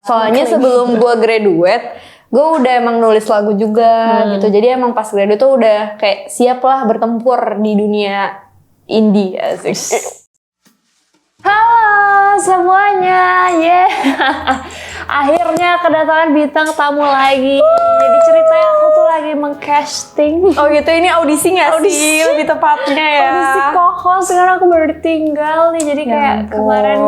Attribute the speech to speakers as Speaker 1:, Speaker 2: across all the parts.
Speaker 1: Soalnya sebelum gue graduate, gue udah emang nulis lagu juga gitu. Jadi emang pas graduate tuh udah kayak siap lah bertempur di dunia indie. Asik.
Speaker 2: Halo semuanya, akhirnya kedatangan bintang tamu lagi. Jadi ceritanya aku tuh lagi mengcasting.
Speaker 1: Oh gitu, ini audisi nggak sih lebih tepatnya ya?
Speaker 2: Audisi co-host, sekarang aku baru ditinggal nih. Jadi kayak kemarin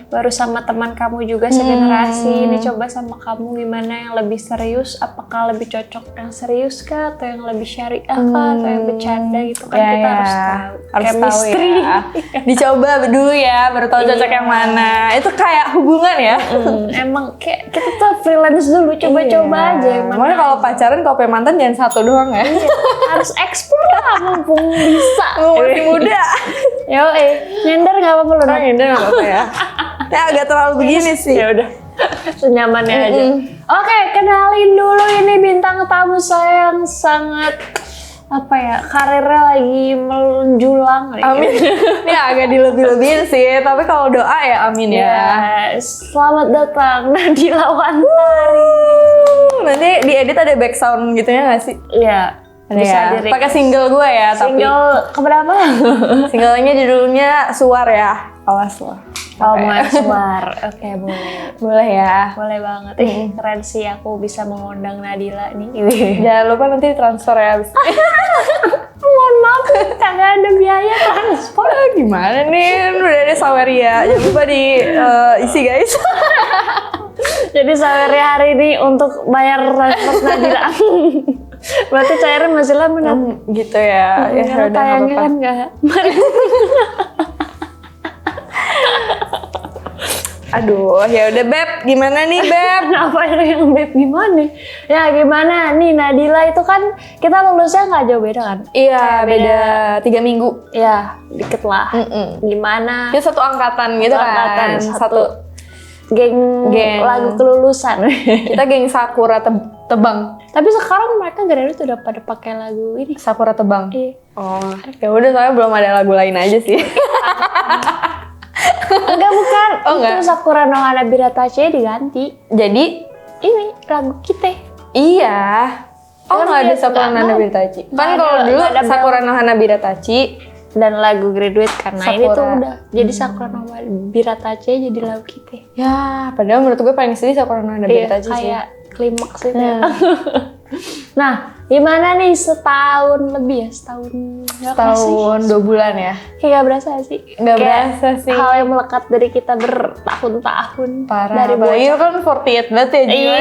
Speaker 2: baru sama teman kamu juga segenerasi. Ini coba sama kamu gimana yang lebih serius? Apakah lebih cocok yang serius kah? Atau yang lebih syariah kah? Atau yang bercanda gitu kan? Kita harus tahu.
Speaker 1: Harus tahu ya. Dicoba dulu ya, baru tahu cocok yang mana. Itu kayak hubungan ya.
Speaker 2: Emang kayak kita tuh freelance dulu, coba-coba aja yang mana.
Speaker 1: Makanya kalau pacaran kalau punya mantan jangan satu doang ya.
Speaker 2: Harus explore lah mumpung bisa.
Speaker 1: Masih muda.
Speaker 2: Yo, nyender nggak apa-apa loh.
Speaker 1: Nyender nggak apa-apa ya. Ya agak terlalu begini sih.
Speaker 2: Ya udah. Senyamannya aja. Oke, kenalin dulu ini bintang tamu saya yang sangat karirnya lagi menjulang.
Speaker 1: Amin. Ini agak dilebih-lebihin sih, tapi kalau doa ya amin ya.
Speaker 2: Selamat datang Nadila Wantari.
Speaker 1: Nanti diedit ada back sound gitu ya nggak sih?
Speaker 2: Iya.
Speaker 1: Bisa ya. Pakai single gue ya,
Speaker 2: single keberapa?
Speaker 1: Singlenya judulnya Suar ya. Awas loh.
Speaker 2: Oh, Suar. Oke, boleh.
Speaker 1: Boleh ya.
Speaker 2: Boleh banget. Keren sih aku bisa mengundang Nadila nih.
Speaker 1: Jangan lupa nanti transfer ya abis.
Speaker 2: Mohon maaf, kagak ada biaya transfer.
Speaker 1: Gimana nih? Udah ada Saweria. Jangan lupa isi guys.
Speaker 2: Jadi Saweria hari ini untuk bayar transfer Nadila. Berarti cairnya masih lama
Speaker 1: gitu ya.
Speaker 2: Ya udah tayangnya kan enggak.
Speaker 1: Aduh, ya udah Beb, gimana nih Beb?
Speaker 2: Kenapa yang Beb gimana? Ya gimana nih Nadila itu kan kita lulusnya nggak jauh beda kan?
Speaker 1: Iya, beda 3 minggu.
Speaker 2: Iya, dikit lah. Gimana?
Speaker 1: Kita satu angkatan gitu kan.
Speaker 2: Satu geng lagu kelulusan.
Speaker 1: Kita geng Sakura Tebang.
Speaker 2: Tapi sekarang mereka graduate udah pada pakai lagu ini
Speaker 1: Sakura Tebang.
Speaker 2: Iya.
Speaker 1: Oh, ya udah soalnya belum ada lagu lain aja sih.
Speaker 2: Enggak bukan.
Speaker 1: Oh,
Speaker 2: itu
Speaker 1: enggak.
Speaker 2: Sakura no Hanabira Tachi diganti.
Speaker 1: Jadi
Speaker 2: ini lagu kita.
Speaker 1: Iya. Oh, nggak ada Sakura no Hanabira Tachi. Kan kalau dulu Sakura no Hanabira Tachi
Speaker 2: dan lagu graduate karena
Speaker 1: Sakura.
Speaker 2: ini tuh udah jadi Sakura no Hanabira Tachi jadi lagu kita.
Speaker 1: Ya, padahal menurut gue paling sedih Sakura no Hanabira Tachi sih.
Speaker 2: Kayak klimaks itu. Nah, gimana nih setahun lebih ya? Setahun
Speaker 1: 2 bulan ya?
Speaker 2: Kayak gak berasa sih?
Speaker 1: Gak berasa sih.
Speaker 2: Hal yang melekat dari kita bertahun-tahun.
Speaker 1: Parah.
Speaker 2: Dari bocah.
Speaker 1: Iya kan 48 banget ya jiwa.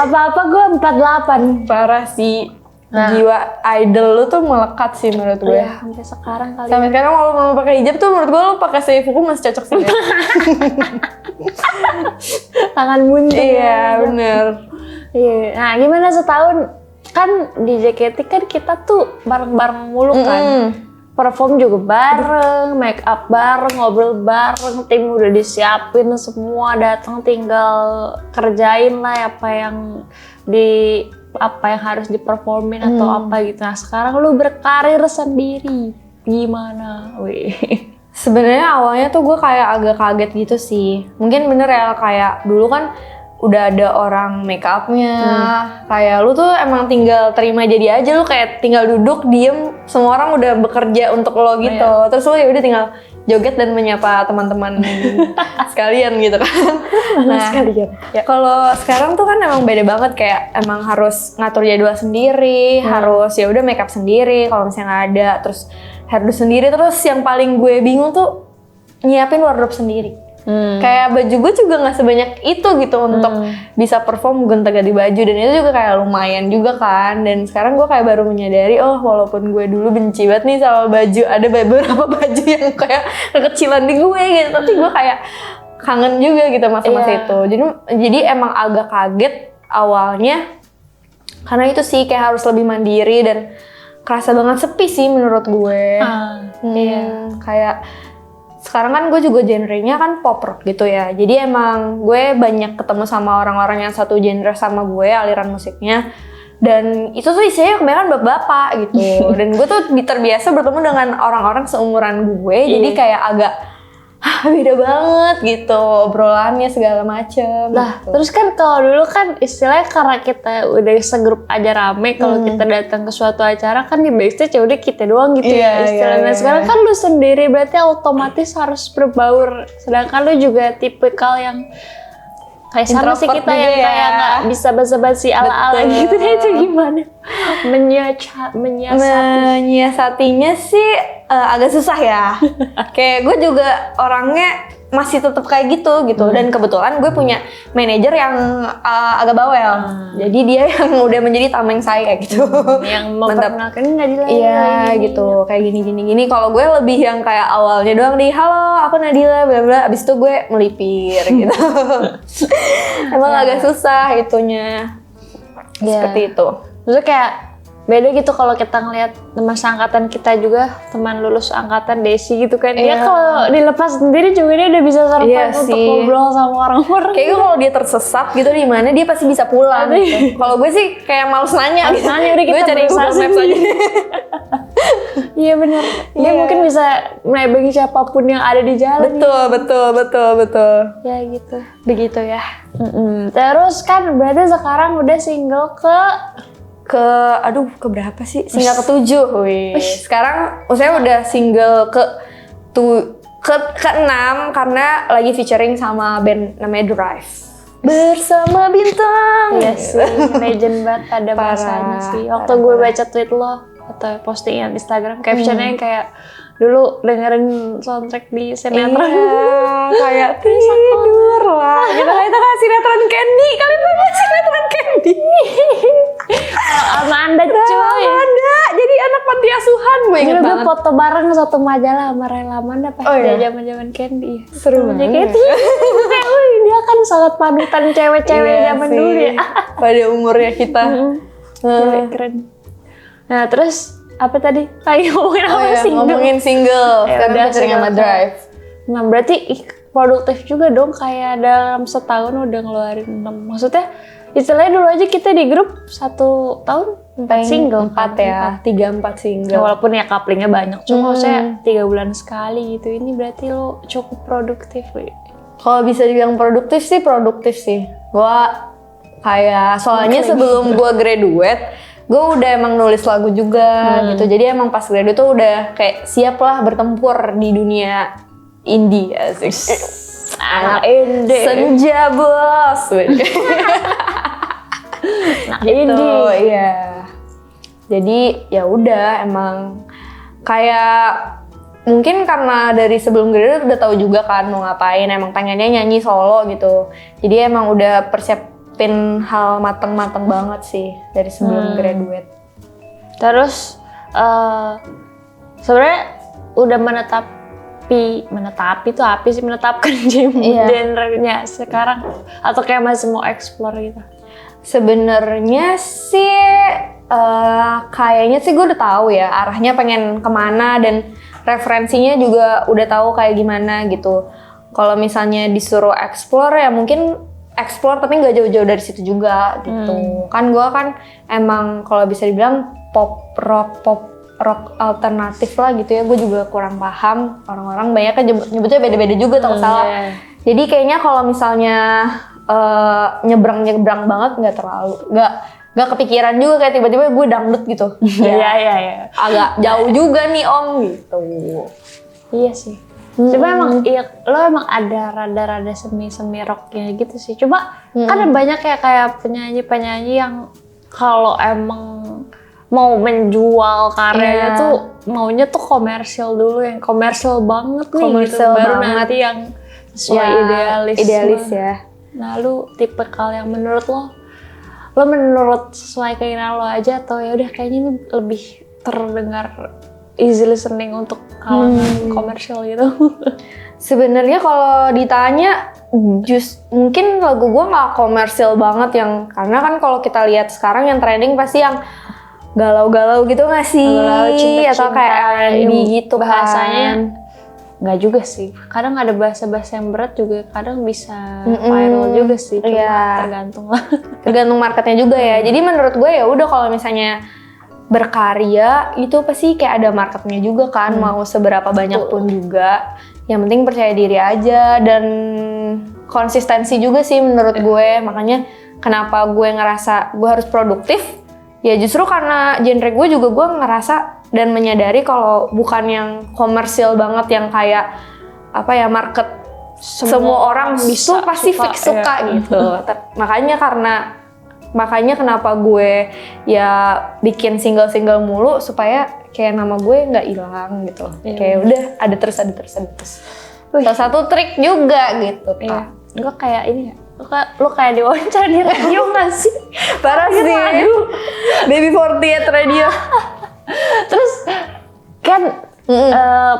Speaker 2: Apa-apa gue 48.
Speaker 1: Parah sih. Jiwa idol lu tuh melekat sih menurut gue.
Speaker 2: Iya, sampai sekarang kali.
Speaker 1: Sampai sekarang kalau mau pakai hijab tuh menurut gue lu pakai seifuku masih cocok sih.
Speaker 2: Tangan bunyi.
Speaker 1: Iya, bener.
Speaker 2: Iya. Nah, gimana setahun? Kan di JKT kan kita tuh bareng-bareng mulu kan. Perform juga bareng, make up bareng, ngobrol bareng, tim udah disiapin semua, datang tinggal kerjain lah apa yang harus diperformin atau apa gitu. Nah, sekarang lu berkarir sendiri. Gimana?
Speaker 1: Sebenarnya awalnya tuh gue kayak agak kaget gitu sih. Mungkin bener ya kayak dulu kan udah ada orang make upnya, kayak lu tuh emang tinggal terima jadi aja, lu kayak tinggal duduk diem, semua orang udah bekerja untuk lo gitu, terus lu ya udah tinggal joget dan menyapa teman-teman sekalian gitu kan. Nah, ya kalau sekarang tuh kan emang beda banget, kayak emang harus ngatur jadwal sendiri, harus ya udah make up sendiri, kalau misalnya nggak ada, terus hairdo sendiri, terus yang paling gue bingung tuh nyiapin wardrobe sendiri. Kayak baju gue juga nggak sebanyak itu gitu untuk bisa perform gonta-ganti baju, dan itu juga kayak lumayan juga kan. Dan sekarang gue kayak baru menyadari, oh walaupun gue dulu benci banget nih sama baju, ada beberapa baju yang kayak kekecilan di gue gitu, tapi gue kayak kangen juga gitu masa-masa itu. Jadi emang agak kaget awalnya karena itu sih, kayak harus lebih mandiri dan kerasa banget sepi sih menurut gue. Kayak sekarang kan gue juga genrenya kan pop rock gitu ya, jadi emang gue banyak ketemu sama orang-orang yang satu genre sama gue aliran musiknya, dan itu tuh isinya kebanyakan bapak-bapak gitu. Dan gue tuh terbiasa bertemu dengan orang-orang seumuran gue, jadi kayak agak beda banget gitu obrolannya segala macem.
Speaker 2: Nah,
Speaker 1: gitu.
Speaker 2: terus kan kalau dulu kan istilahnya karena kita udah segrup aja rame, kalau kita datang ke suatu acara kan di backstage ya udah kita doang gitu ya istilahnya. Sekarang kan lu sendiri berarti otomatis harus berbaur. Sedangkan lu juga tipikal yang kayak sama sih kita yang kayak nggak bisa basa-basi ala-ala gitu. Itu gimana
Speaker 1: menyiasatinya sih agak susah ya. Kayak gue juga orangnya masih tetap kayak gitu dan kebetulan gue punya manajer yang agak bawel. Jadi dia yang udah menjadi tameng saya gitu.
Speaker 2: Yang memperkenalkan Nadila.
Speaker 1: Iya gitu, kayak gini. Kalau gue lebih yang kayak awalnya doang nih, halo aku Nadila bla bla, abis itu gue melipir gitu. Emang agak susah itunya. Seperti itu.
Speaker 2: Terus kayak beda gitu kalau kita ngelihat teman seangkatan kita juga, teman lulus angkatan Desi gitu kan. Dia kalau dilepas sendiri juga dia udah bisa survive untuk ngobrol sama orang-orang.
Speaker 1: Kayaknya kalau dia tersesat gitu di mana dia pasti bisa pulang gitu. Kalau gue sih kayak males nanya gitu.
Speaker 2: Udah kita
Speaker 1: cari Google Maps aja.
Speaker 2: Iya benar. Dia mungkin bisa menebeng siapapun yang ada di jalan.
Speaker 1: Betul.
Speaker 2: Ya gitu.
Speaker 1: Begitu ya.
Speaker 2: Terus kan berarti sekarang udah single ke
Speaker 1: berapa sih? Single ke-7. Sekarang saya udah single ke-6 karena lagi featuring sama band namanya Drive. Bersama bintang.
Speaker 2: Iya sih, legend banget pada masanya sih. Waktu gue baca tweet lo atau postingan Instagram, captionnya yang kayak dulu dengerin soundtrack di sinetron.
Speaker 1: Kayak tidur lah. Kita itu kan sinetron Candy. Kalian tahu nggak sinetron Candy?
Speaker 2: Sama Anda cuy.
Speaker 1: Ada. Jadi anak panti asuhan gue inget banget.
Speaker 2: Gue foto bareng satu majalah sama Rela Amanda pas dia zaman-zaman Candy.
Speaker 1: Seru banget.
Speaker 2: Kayak dia kan sangat panutan cewek-cewek zaman dulu ya.
Speaker 1: Pada umurnya kita.
Speaker 2: Keren. Nah terus apa tadi?
Speaker 1: Ngomongin single.
Speaker 2: Ya, udah
Speaker 1: featuring sama Drive.
Speaker 2: Nah berarti produktif juga dong, kayak dalam setahun udah ngeluarin 6. Maksudnya istilahnya dulu aja kita di grup 1 tahun 4 single.
Speaker 1: 4 ya, 3-4 single.
Speaker 2: Ya, walaupun ya couplingnya banyak, cuma maksudnya 3 bulan sekali gitu. Ini berarti lo cukup produktif.
Speaker 1: Kalau bisa dibilang produktif sih. Gua kayak soalnya sebelum gua graduate, gue udah emang nulis lagu juga gitu. Jadi emang pas graduate tuh udah kayak siap lah bertempur di dunia indie. Asik. Anak indie. Senja bos.
Speaker 2: Nah,
Speaker 1: gitu, iya. Jadi ya udah emang kayak mungkin karena dari sebelum graduate udah tahu juga kan mau ngapain, emang pengennya nyanyi solo gitu. Jadi emang udah persiapin hal mateng-mateng banget sih dari sebelum graduate.
Speaker 2: Terus sebenarnya udah menetapkan genre-nya sekarang atau kayak masih mau explore gitu?
Speaker 1: Sebenarnya sih kayaknya sih gue udah tahu ya arahnya pengen kemana dan referensinya juga udah tahu kayak gimana gitu. Kalau misalnya disuruh explore ya mungkin explore tapi nggak jauh-jauh dari situ juga gitu. Kan gue kan emang kalau bisa dibilang pop rock alternatif lah gitu ya. Gue juga kurang paham, orang-orang banyak kan nyebutnya beda-beda juga tak salah. Jadi kayaknya kalau misalnya nyebrang banget nggak kepikiran juga kayak tiba-tiba gue dangdut gitu.
Speaker 2: Iya.
Speaker 1: Agak jauh juga nih om gitu.
Speaker 2: Iya sih. Coba emang lo emang ada rada-rada semi rocknya gitu sih. Coba kan banyak ya kayak penyanyi yang kalau emang mau menjual karyanya tuh maunya tuh komersial dulu, yang komersial banget nih
Speaker 1: komersial
Speaker 2: gitu. Baru
Speaker 1: banget.
Speaker 2: nanti yang sesuai
Speaker 1: idealis ya.
Speaker 2: Nah lu tipikal yang menurut lo menurut sesuai keinginan lo aja, atau ya udah kayaknya ini lebih terdengar easy listening untuk kalangan komersial gitu?
Speaker 1: Sebenarnya kalau ditanya, mungkin lagu gue nggak komersial banget yang, karena kan kalau kita lihat sekarang yang trending pasti yang galau-galau gitu nggak sih?
Speaker 2: Cinta-cinta,
Speaker 1: atau kayak R&B gitu
Speaker 2: bahasanya
Speaker 1: kan?
Speaker 2: Nggak juga sih. Kadang ada bahasa-bahasa yang berat juga, kadang bisa viral juga sih. Cuma tergantung lah.
Speaker 1: Tergantung marketnya juga ya. Jadi menurut gue ya udah kalau misalnya berkarya itu pasti kayak ada marketnya juga kan, mau seberapa banyak pun juga yang penting percaya diri aja dan konsistensi juga sih menurut gue. Makanya kenapa gue ngerasa gue harus produktif, ya justru karena genre gue juga gue ngerasa dan menyadari kalau bukan yang komersil banget yang kayak apa ya, market semua orang bisa pasti fix suka gitu. Makanya kenapa gue ya bikin single mulu supaya kayak nama gue nggak hilang gitu. Kayak udah ada terus. Salah satu trik juga gitu, Kak.
Speaker 2: Gue kayak ini ya, lu kayak diwawancara di radio nggak sih?
Speaker 1: Parah sih. Baby 48 radio.
Speaker 2: Terus kan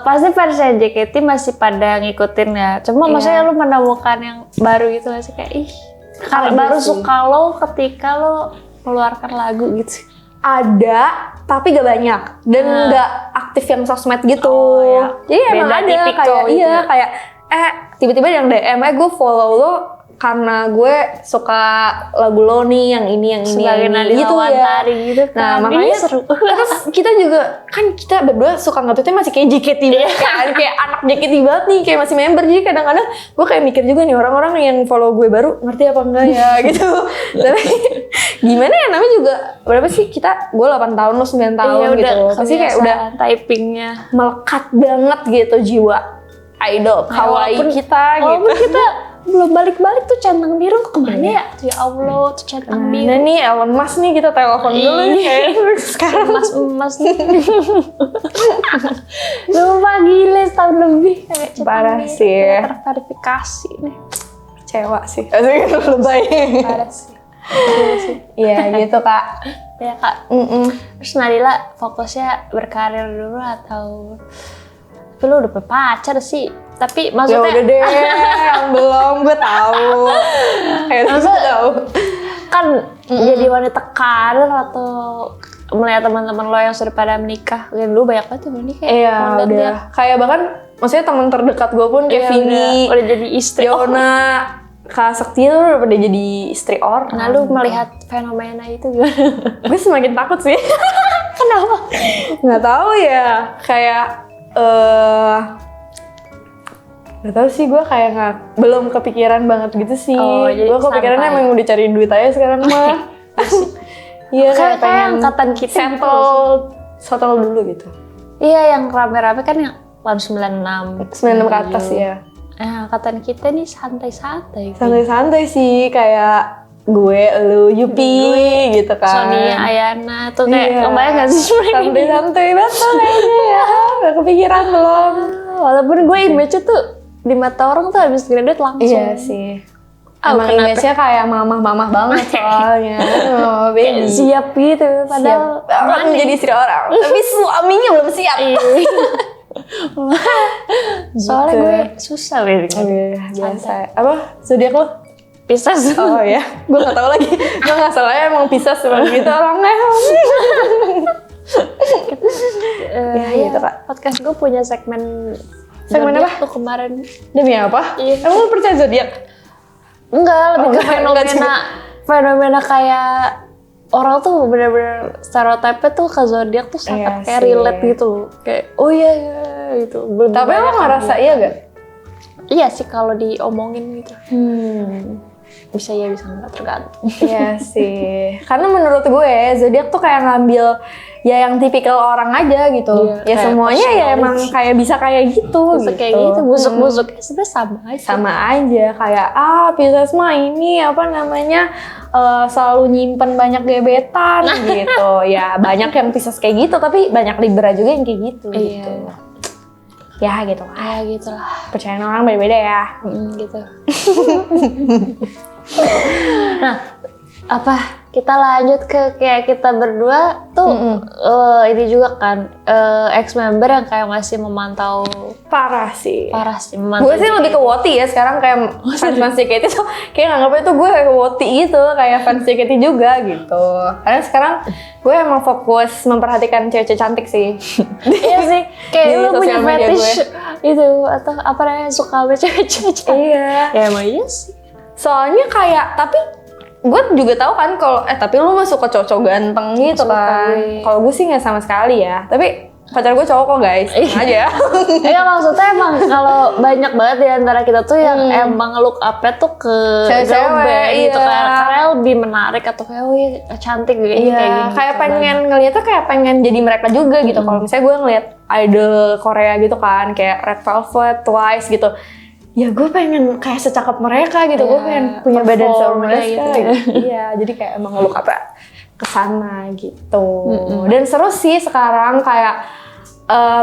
Speaker 2: pasti fans JKT masih pada ngikutin ya. Cuma maksudnya lu menemukan yang baru gitu nggak sih, kayak baru suka lo ketika lo keluarkan lagu gitu.
Speaker 1: Ada, tapi gak banyak dan gak aktif yang sosmed gitu. Jadi emang ada kayak tiba-tiba yang DM, gue follow lo karena gue suka lagu lo nih, yang ini gitu ya.
Speaker 2: Gitu kan.
Speaker 1: Nah makanya
Speaker 2: seru.
Speaker 1: Terus kita juga kan kita berdua suka nge-tweetnya masih kayak JKT banget kan, kayak anak JKT banget nih, kayak masih member. Jadi kadang-kadang gue kayak mikir juga nih, orang-orang yang follow gue baru ngerti apa enggak ya gitu. Tapi gimana ya, namanya juga berapa sih kita, gue 8 tahun lo 9 tahun gitu. Pasti kayak udah
Speaker 2: typingnya
Speaker 1: melekat banget gitu jiwa idol kawaii kita gitu.
Speaker 2: Walaupun kita belum balik-balik tuh centang biru kemana ya? Ya Allah, tuh centang biru.
Speaker 1: Nah nih Elon Musk nih, kita telepon dulu nih. Sekarang
Speaker 2: emas nih. Lupa gile, setahun lebih kayak centang
Speaker 1: parah
Speaker 2: biru.
Speaker 1: sih.
Speaker 2: Terverifikasi nih.
Speaker 1: Kecewa sih. Asik lebay.
Speaker 2: Parah sih.
Speaker 1: Iya gitu, Kak.
Speaker 2: Ya Kak. Terus Nadila fokusnya berkarir dulu atau lu udah berpacar sih? Tapi maksudnya
Speaker 1: ya udah deh, yang belum gue tahu. Gue tahu.
Speaker 2: Kan jadi wanita karir atau melihat teman-teman lo yang sudah pada menikah, dan lu banyak banget tuh menikah.
Speaker 1: Iya udah. Kayak bahkan maksudnya teman terdekat gue pun kayak Vini,
Speaker 2: udah jadi istri.
Speaker 1: Yona, Kak Sakti tuh udah pada jadi istri orang.
Speaker 2: Nah lu melihat fenomena itu gimana?
Speaker 1: Gue semakin takut sih.
Speaker 2: Kenapa?
Speaker 1: Nggak tahu ya. Kayak nggak tahu sih, gue kayak belum kepikiran banget gitu sih. Gue kepikirannya emang udah cari duit aja sekarang mah. Iya kayak pengen
Speaker 2: angkatan kita
Speaker 1: settle dulu gitu.
Speaker 2: Iya yang rame-rame kan yang tahun 96
Speaker 1: ke atas ya.
Speaker 2: Angkatan kita nih santai-santai.
Speaker 1: Santai-santai sih, kayak gue, lu, Yupi gitu kan.
Speaker 2: Sonia, Ayana tuh kayak kebayang gak sih?
Speaker 1: Santai-santai banget kayaknya ya. Gak kepikiran belum.
Speaker 2: Walaupun gue image-nya tuh di mata orang tuh habis graduate langsung.
Speaker 1: Iya sih. Emang image-nya kayak mamah-mamah banget soalnya. Oh, baby.
Speaker 2: Siap gitu. Padahal
Speaker 1: orang menjadi istri orang. Tapi suaminya belum siap.
Speaker 2: Soalnya gue susah lirik.
Speaker 1: Biasa. Apa? Zodiak lo?
Speaker 2: Pisces.
Speaker 1: Oh ya, gue nggak tahu lagi. Gue nggak salah emang Pisces seperti gitu orangnya.
Speaker 2: Ya gitu Kak. Podcast gue punya segmen
Speaker 1: apa?
Speaker 2: Tuh kemarin.
Speaker 1: Demi apa?
Speaker 2: Iya.
Speaker 1: Emang lu percaya zodiak?
Speaker 2: Enggak, lebih ke fenomena kayak orang tuh bener-bener stereotipnya tuh ke zodiak tuh sangat kayak relate gitu. Kayak oh iya gitu.
Speaker 1: Tapi lo ngerasa iya gak?
Speaker 2: Iya sih kalau diomongin gitu. Bisa ya bisa nggak, tergantung.
Speaker 1: Iya sih, karena menurut gue zodiak tuh kayak ngambil ya yang tipikal orang aja gitu. Ya semuanya ya emang kayak bisa kayak gitu.
Speaker 2: Kayak gitu, busuk-busuknya sebenarnya sama aja.
Speaker 1: Sama aja kayak Pisces mah ini apa namanya selalu nyimpen banyak gebetan gitu. Ya banyak yang Pisces kayak gitu, tapi banyak Libra juga yang kayak gitu.
Speaker 2: Iya.
Speaker 1: Gitu. Ya gitu lah.
Speaker 2: Ya gitu lah.
Speaker 1: Percayaan orang beda-beda ya.
Speaker 2: Gitu. Nah, kita lanjut ke kayak kita berdua tuh ini juga kan ex-member yang kayak masih memantau.
Speaker 1: Parah sih
Speaker 2: memantau.
Speaker 1: Gue sih lebih ke Woti ya sekarang, kayak fans JKT tuh kayak nganggapnya tuh gue kayak Woti gitu, kayak fans JKT juga gitu. Karena sekarang gue emang fokus memperhatikan cewek-cewek cantik sih.
Speaker 2: Iya sih, kayak lu punya fetish itu atau apa namanya, suka sama cewek-cewek cantik.
Speaker 1: Iya.
Speaker 2: Ya emang iya sih.
Speaker 1: Soalnya kayak, tapi gue juga tahu kan kalau tapi lu mah suka cowok ganteng gitu kan. Kalau gue sih nggak sama sekali ya. Tapi Pacar gue cowok kok guys, tenang aja.
Speaker 2: Iya maksudnya emang kalau banyak banget di antara kita tuh yang emang look up-nya tuh ke girl band gitu karena lebih menarik atau kayak wih cantik gitu kayak gini.
Speaker 1: Kayak pengen ngeliatnya kayak pengen jadi mereka juga gitu. Kalau misalnya gue ngeliat idol Korea gitu kan, kayak Red Velvet, Twice gitu. Ya gue pengen kayak secakep mereka gitu, gue pengen punya badan sama mereka gitu. Iya, jadi kayak emang look up-nya kesana gitu. Dan seru sih sekarang kayak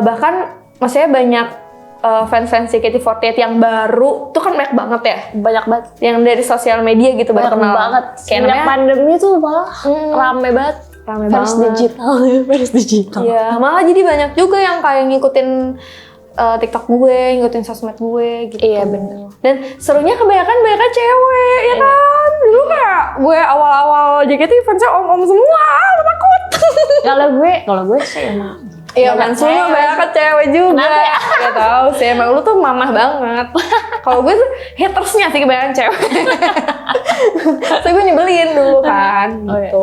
Speaker 1: bahkan maksudnya banyak fans-fans JKT48 yang baru tuh kan banyak banget ya,
Speaker 2: banyak banget
Speaker 1: yang dari sosial media gitu
Speaker 2: banyak banget. Kayak pandemi tuh malah rame banget. Fans digital.
Speaker 1: Iya, malah jadi banyak juga yang kayak ngikutin TikTok gue, ngikutin sosmed gue gitu.
Speaker 2: Iya bener.
Speaker 1: Dan serunya kebanyakan cewek, ya kan? Dulu kayak gue awal-awal JKT fansnya om-om semua, takut.
Speaker 2: Kalau gue sih emang.
Speaker 1: Iya kan, semua banyak cewek juga. Gak tau sih, emang lu tuh mamah banget. Kalau gue tuh hatersnya sih kebanyakan cewek. So gue nyebelin dulu kan, gitu.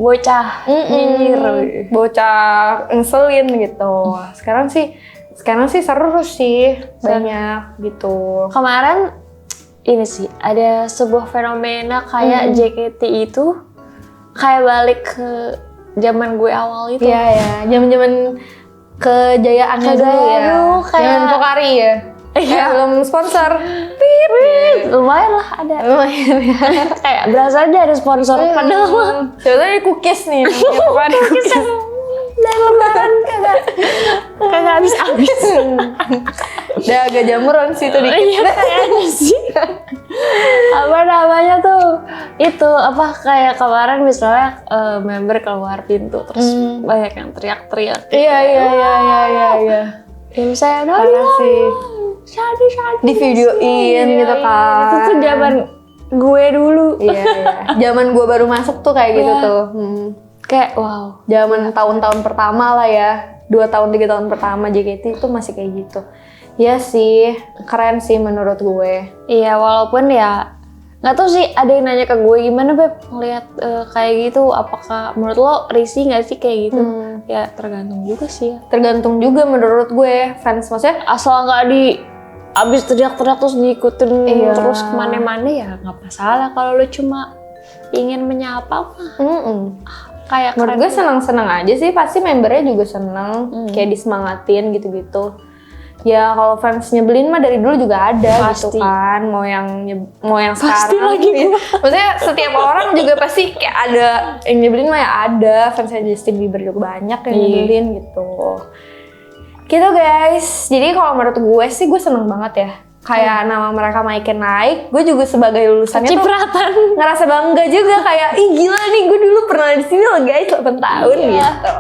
Speaker 2: Bocah nyinyir,
Speaker 1: bocah ngeselin gitu. Sekarang sih seru sih, banyak gitu.
Speaker 2: Kemarin ini sih ada sebuah fenomena kayak JKT itu kayak balik ke zaman gue awal itu.
Speaker 1: Iya, zaman-zaman kejayaannya dulu ya. Zaman Pokari ya. Iya, belum sponsor. Pip.
Speaker 2: Lumayan lah ada.
Speaker 1: Lumayan ya.
Speaker 2: Kayak berasa aja ada sponsor padahal.
Speaker 1: Sebetulnya cookies nih. Pokari cookies.
Speaker 2: Dan lebaran kagak habis-habis.
Speaker 1: Udah agak jamuran sih itu dikit.
Speaker 2: Iya kayaknya sih. Apa namanya tuh? Itu apa kayak kemarin misalnya member keluar pintu terus banyak yang teriak-teriak.
Speaker 1: Iya.
Speaker 2: Ya misalnya
Speaker 1: sih.
Speaker 2: Shadi
Speaker 1: di videoin gitu kan.
Speaker 2: Itu tuh zaman gue dulu.
Speaker 1: Iya. Zaman gue baru masuk tuh kayak gitu tuh.
Speaker 2: Kayak wow.
Speaker 1: Zaman tahun-tahun pertama lah ya. 2 tahun 3 tahun pertama JKT itu masih kayak gitu. Ya sih, keren sih menurut gue.
Speaker 2: Iya, walaupun ya nggak tahu sih ada yang nanya ke gue gimana Beb ngeliat kayak gitu, apakah menurut lo risih nggak sih kayak gitu? Ya tergantung juga sih.
Speaker 1: Tergantung juga menurut gue fans maksudnya
Speaker 2: asal nggak abis teriak-teriak terus diikutin terus kemana-mana ya nggak masalah. Kalau lo cuma ingin menyapa kayak
Speaker 1: menurut gue senang-senang aja sih, pasti membernya juga senang kayak disemangatin gitu-gitu. Ya kalau fans nyebelin mah dari dulu juga ada pasti. Gitu kan, mau yang
Speaker 2: pasti
Speaker 1: sekarang
Speaker 2: lagi
Speaker 1: gitu. Maksudnya setiap orang juga pasti kayak ada yang nyebelin mah ya ada, fansnya Justin Bieber juga banyak yang nyebelin gitu. Gitu guys, jadi kalau menurut gue sih gue seneng banget ya. Kayak nama mereka makin naik, gue juga sebagai lulusannya
Speaker 2: cipratan
Speaker 1: tuh ngerasa bangga juga kayak ih gila nih gue dulu pernah di sini loh guys 8 tahun gitu.